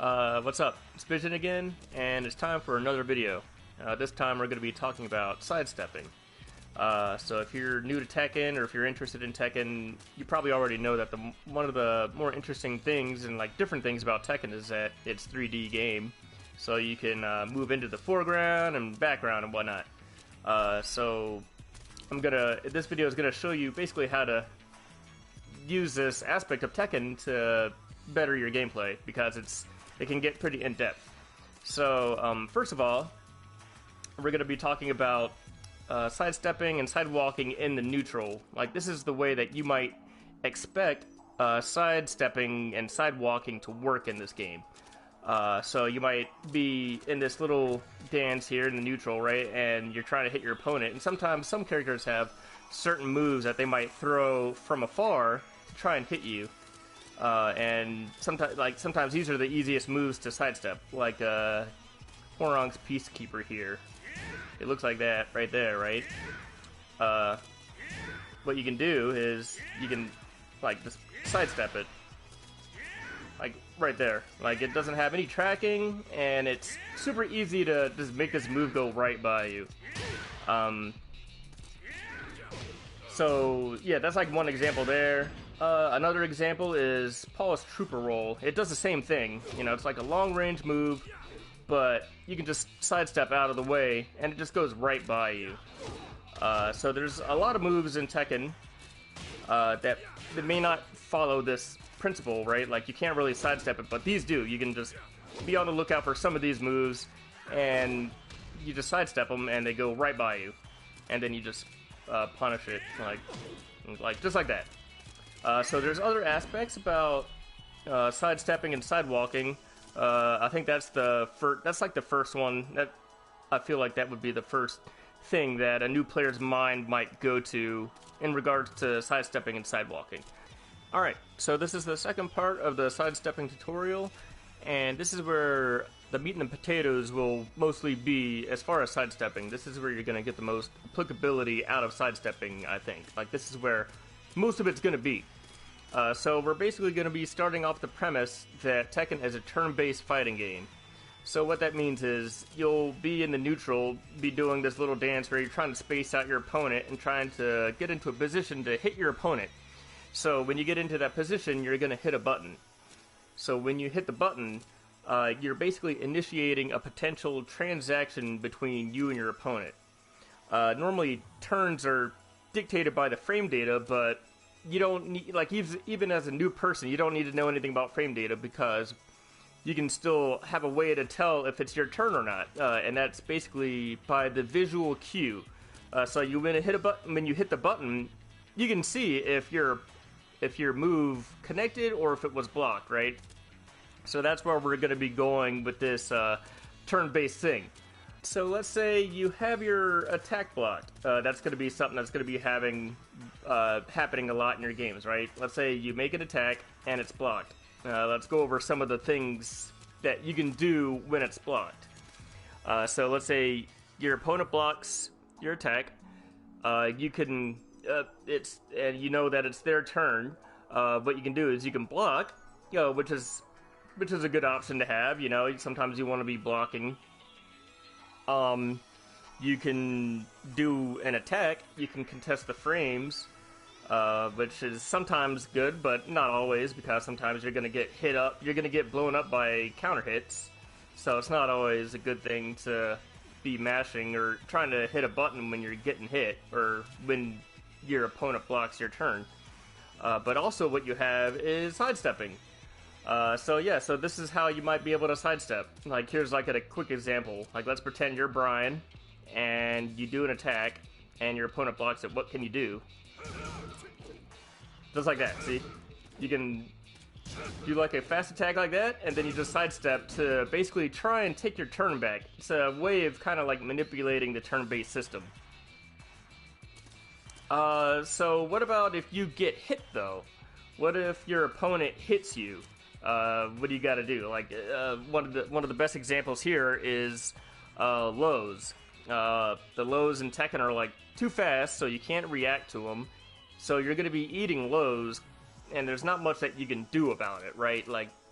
What's up? It's Vision again, and it's time for another video. This time we're going to be talking about sidestepping. So if you're new to Tekken, or if you're interested in Tekken, you probably already know that one of the more interesting things and different things about Tekken is that it's 3D game. So you can move into the foreground and background and whatnot. So this video is gonna show you basically how to use this aspect of Tekken to better your gameplay, because it can get pretty in-depth. So first of all, we're gonna be talking about sidestepping and sidewalking in the neutral. This is the way that you might expect sidestepping and sidewalking to work in this game. So you might be in this little dance here in the neutral, right? And you're trying to hit your opponent. And sometimes some characters have certain moves that they might throw from afar to try and hit you. And sometimes these are the easiest moves to sidestep, like Horong's Peacekeeper here. It looks like that right there, right? What you can do is you can just sidestep it. Right there. It doesn't have any tracking, and it's super easy to just make this move go right by you. So yeah, that's one example there. Another example is Paul's Trooper Roll. It does the same thing. It's like a long-range move, but you can just sidestep out of the way, and it just goes right by you. So there's a lot of moves in Tekken that may not follow this principle, right? You can't really sidestep it, but these do. You can just be on the lookout for some of these moves, and you just sidestep them, and they go right by you, and then you just punish it, just like that. So there's other aspects about sidestepping and sidewalking. I think that's the first one. That I feel like that would be the first thing that a new player's mind might go to in regards to sidestepping and sidewalking. Alright, so this is the second part of the sidestepping tutorial, and this is where the meat and the potatoes will mostly be as far as sidestepping. This is where you're going to get the most applicability out of sidestepping, I think. This is where most of it's going to be. So we're basically going to be starting off the premise that Tekken is a turn-based fighting game. So what that means is you'll be in the neutral, be doing this little dance where you're trying to space out your opponent and trying to get into a position to hit your opponent. So when you get into that position, you're going to hit a button. So when you hit the button, you're basically initiating a potential transaction between you and your opponent. Normally, turns are dictated by the frame data, but you don't need, even as a new person, you don't need to know anything about frame data, because you can still have a way to tell if it's your turn or not, and that's basically by the visual cue. So when you hit the button, you can see if your move connected or if it was blocked, right? So that's where we're going to be going with this turn-based thing. So let's say you have your attack blocked. That's going to be something that's going to be happening a lot in your games, right? Let's say you make an attack and it's blocked. Let's go over some of the things that you can do when it's blocked. So let's say your opponent blocks your attack. You can and you know that it's their turn. What you can do is you can block, which is a good option to have. Sometimes you want to be blocking. You can do an attack. You can contest the frames, which is sometimes good, but not always, because sometimes you're going to get hit up. You're going to get blown up by counter hits. So it's not always a good thing to be mashing or trying to hit a button when you're getting hit, or when your opponent blocks your turn. But also what you have is sidestepping. So this is how you might be able to sidestep. Here's a quick example. Let's pretend you're Brian, and you do an attack, and your opponent blocks it. What can you do? Just like that, see? You can do a fast attack like that, and then you just sidestep to basically try and take your turn back. It's a way of kind of manipulating the turn-based system. So what about if you get hit, though? What if your opponent hits you? What do you got to do? One of the best examples here is lows. The lows in Tekken are too fast, so you can't react to them. So you're going to be eating lows, and there's not much that you can do about it, right?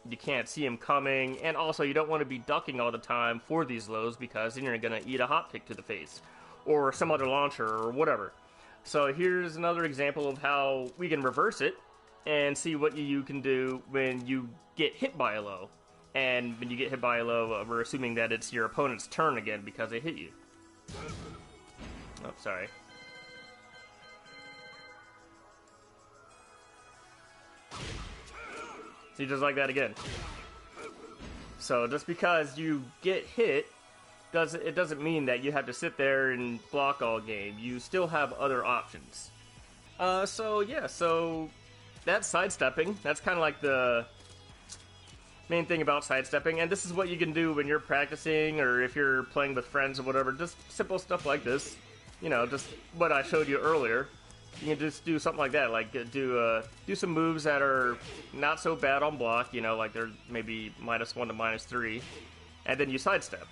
you can't see him coming, and also you don't want to be ducking all the time for these lows because then you're going to eat a hot kick to the face or some other launcher or whatever. So here's another example of how we can reverse it and see what you can do when you get hit by a low. And when you get hit by a low, we're assuming that it's your opponent's turn again because they hit you. Oh, sorry. See, just like that again. So just because you get hit, it doesn't mean that you have to sit there and block all game. You still have other options. So that's sidestepping. That's kind of like the main thing about sidestepping, and this is what you can do when you're practicing or if you're playing with friends or whatever. Just simple stuff like this. You know, just what I showed you earlier. You can just do something like that, like do some moves that are not so bad on block, you know, like they're maybe -1 to -3, and then you sidestep.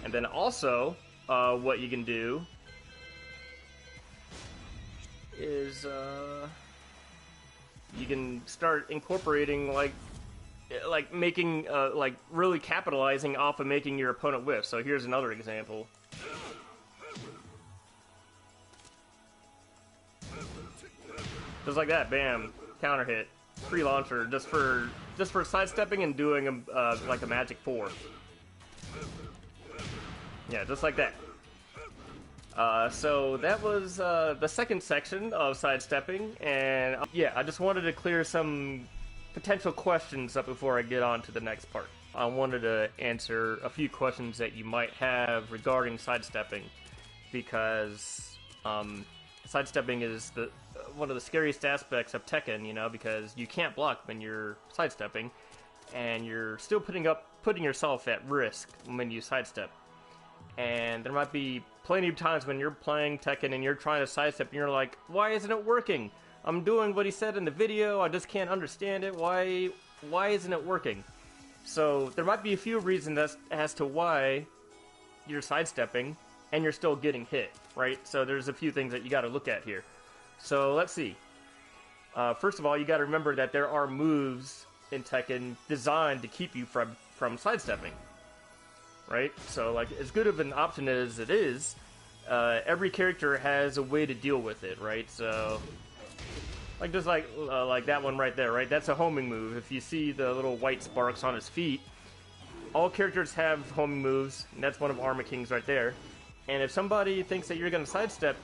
And then also, what you can do is you can start incorporating like making like really capitalizing off of making your opponent whiff. So here's another example. Just like that, bam, counter hit, free launcher, just for sidestepping and doing like a magic 4. Yeah, just like that. So that was the second section of sidestepping, and yeah, I just wanted to clear some potential questions up before I get on to the next part. I wanted to answer a few questions that you might have regarding sidestepping, because sidestepping is one of the scariest aspects of Tekken, you know, because you can't block when you're sidestepping, and you're still putting yourself at risk when you sidestep. And there might be plenty of times when you're playing Tekken and you're trying to sidestep and you're like, why isn't it working? I'm doing what he said in the video, I just can't understand it, why isn't it working? So there might be a few reasons as to why you're sidestepping and you're still getting hit, right? So there's a few things that you got to look at here. So let's see. First of all, you got to remember that there are moves in Tekken designed to keep you from sidestepping, right? So like, as good of an option as it is, every character has a way to deal with it, right? So like just like that one right there, right? That's a homing move. If you see the little white sparks on his feet, all characters have homing moves, and that's one of Armor King's right there. And if somebody thinks that you're going to sidestep,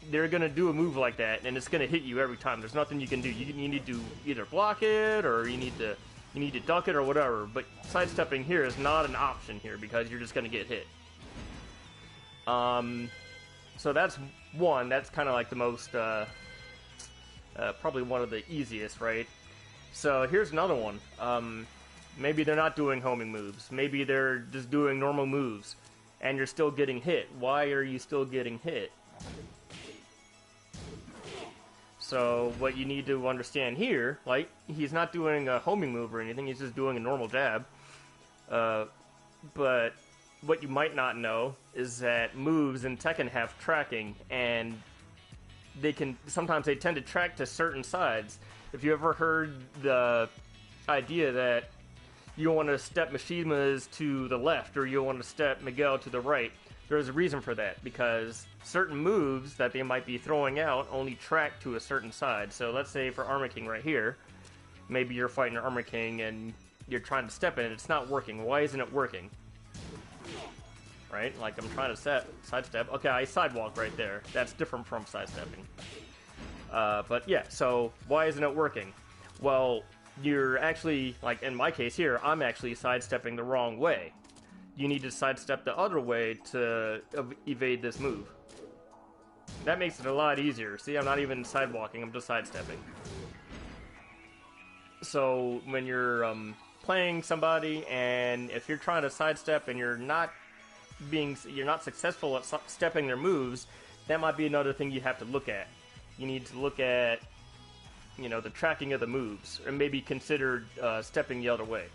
they're going to do a move like that, and it's going to hit you every time. There's nothing you can do. You need to either block it, or you need to duck it, or whatever. But sidestepping here is not an option here, because you're just going to get hit. So that's one. That's kind of like the most, probably one of the easiest, right? So here's another one. Maybe they're not doing homing moves. Maybe they're just doing normal moves, and you're still getting hit. Why are you still getting hit? So what you need to understand here, like, he's not doing a homing move or anything, he's just doing a normal jab. But what you might not know is that moves in Tekken have tracking, and sometimes they tend to track to certain sides. If you ever heard the idea that you want to step Mishima's to the left, or you want to step Miguel to the right, there's a reason for that, because certain moves that they might be throwing out only track to a certain side. So let's say for Armor King right here, maybe you're fighting Armor King and you're trying to step in it, it's not working. Why isn't it working? Right? Like, I'm trying to sidestep. Okay, I sidewalk right there. That's different from sidestepping. But yeah, so why isn't it working? Well, you're actually, like in my case here, I'm actually sidestepping the wrong way. You need to sidestep the other way to evade this move. That makes it a lot easier. See, I'm not even sidewalking, I'm just sidestepping. So when you're playing somebody, and if you're trying to sidestep and you're not successful at stepping their moves, that might be another thing you have to look at. You need to look at, you know, the tracking of the moves, or maybe consider stepping the other way.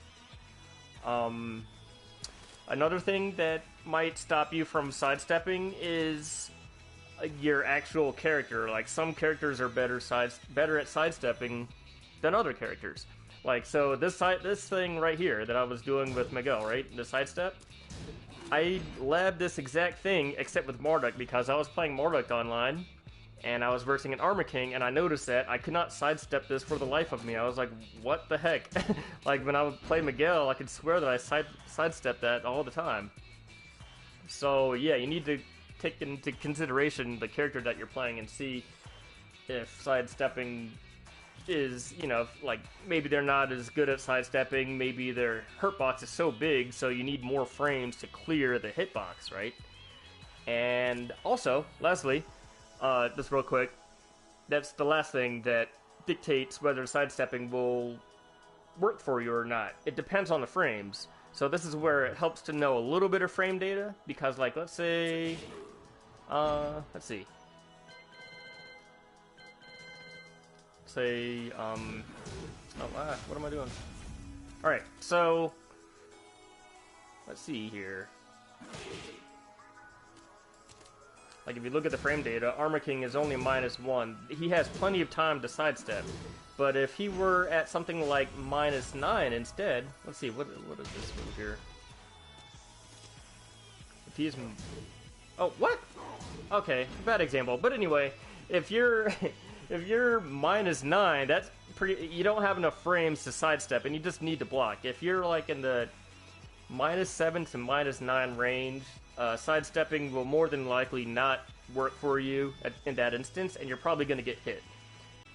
Another thing that might stop you from sidestepping is your actual character. Like, some characters are better at sidestepping than other characters. Like, so this thing right here that I was doing with Miguel, right? The sidestep. I labbed this exact thing, except with Marduk, because I was playing Marduk online, and I was versing an Armor King, and I noticed that I could not sidestep this for the life of me. I was like, what the heck? Like, when I would play Miguel, I could swear that I sidestepped that all the time. So, yeah, you need to take into consideration the character that you're playing and see if sidestepping is, you know, like, maybe they're not as good at sidestepping, maybe their hurtbox is so big, so you need more frames to clear the hitbox, right? And also, lastly, just real quick, that's the last thing that dictates whether sidestepping will work for you or not. It depends on the frames. So this is where it helps to know a little bit of frame data, because, like, let's say, let's see. Say, what am I doing? Alright, so, let's see here. Like, if you look at the frame data, Armor King is only -1. He has plenty of time to sidestep. But if he were at something like -9 instead, let's see, what is this move here? If he's... Oh, what? Okay, bad example. But anyway, if you're... If you're -9, that's pretty... You don't have enough frames to sidestep, and you just need to block. If you're, like, in the -7 to -9 range, sidestepping will more than likely not work for you in that instance, and you're probably going to get hit.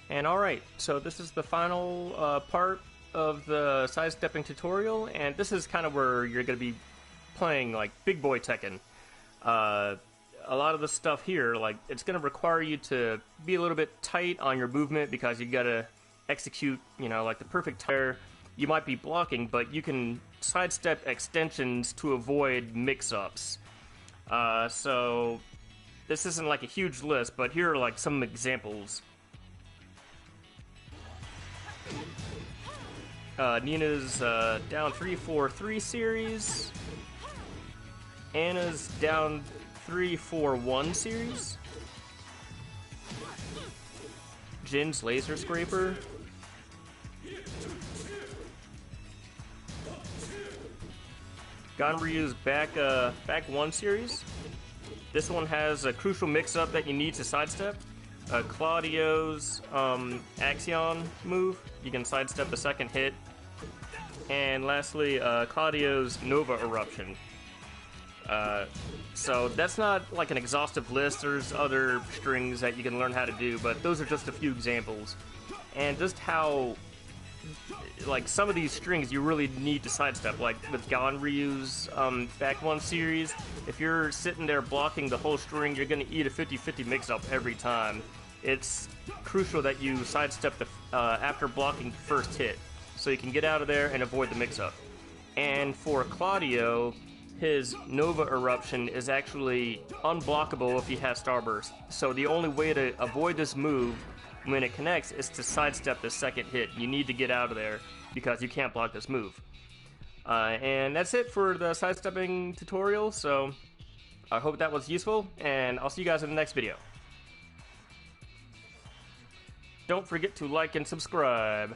And alright, so this is the final part of the sidestepping tutorial, and this is kind of where you're going to be playing, like, big boy Tekken. A lot of the stuff here, like, it's going to require you to be a little bit tight on your movement because you got to execute, you know, like the perfect tire. You might be blocking, but you can sidestep extensions to avoid mix-ups. So this isn't like a huge list, but here are like some examples. Nina's down 3-4-3 series. Anna's down 3-4-1 series. Jin's laser scraper. Ganryu's back 1 series. This one has a crucial mix-up that you need to sidestep. Claudio's Axion move. You can sidestep the second hit. And lastly, Claudio's Nova Eruption. So that's not like an exhaustive list. There's other strings that you can learn how to do, but those are just a few examples. And just how, like, some of these strings you really need to sidestep, like with Ganryu's back 1 series. If you're sitting there blocking the whole string, you're going to eat a 50-50 mix-up every time. It's crucial that you sidestep the after blocking the first hit, so you can get out of there and avoid the mix-up. And for Claudio, his Nova Eruption is actually unblockable if he has Starburst. So the only way to avoid this move when it connects is to sidestep the second hit. You need to get out of there because you can't block this move. And that's it for the sidestepping tutorial, so I hope that was useful, and I'll see you guys in the next video. Don't forget to like and subscribe.